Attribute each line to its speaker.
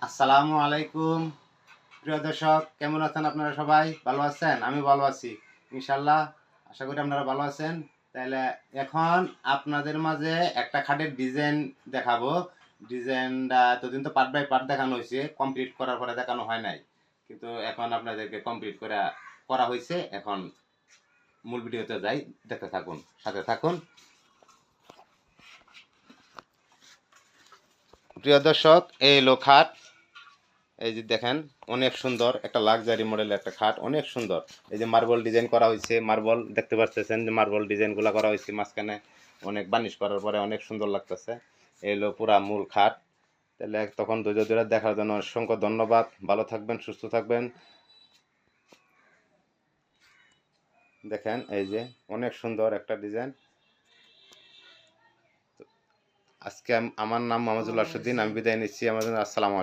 Speaker 1: আসসালামু আলাইকুম প্রিয় দর্শক, কেমন আছেন আপনারা? সবাই ভালো আছেন? আমি ভালো আছি ইনশাল্লাহ। আশা করি আপনারা ভালো আছেন। তাহলে এখন আপনাদের মাঝে একটা খাটের ডিজাইন দেখাবো। ডিজাইনটা এতদিন তো পার্ট বাই পার্ট দেখানো হয়েছে, কমপ্লিট করার পরে দেখানো হয় নাই, কিন্তু এখন আপনাদেরকে কমপ্লিট করা হয়েছে। এখন মূল ভিডিওতে যাই, দেখতে থাকুন, সাথে থাকুন। প্রিয় দর্শক, এই হলো খাট। এই যে দেখেন, অনেক সুন্দর একটা লাক্সারি মডেলের একটা খাট, অনেক সুন্দর। এই যে মার্বল ডিজাইন করা হয়েছে, মার্বল দেখতে পাচ্ছেন যে মার্বল ডিজাইনগুলো করা হয়েছে মাঝখানে, অনেক বার্নিশ করার পরে অনেক সুন্দর লাগতেছে। এই হলো পুরা মূল খাট। তাহলে তখন ধৈর্য ধরে দেখার জন্য অসংখ্য ধন্যবাদ। ভালো থাকবেন, সুস্থ থাকবেন। দেখেন এই যে অনেক সুন্দর একটা ডিজাইন। আজকে আমার নাম মোহাম্মদুল আরশুদ্দিন, আমি বিদায় নিচ্ছি। আমার আসসালামু আলাইকুম।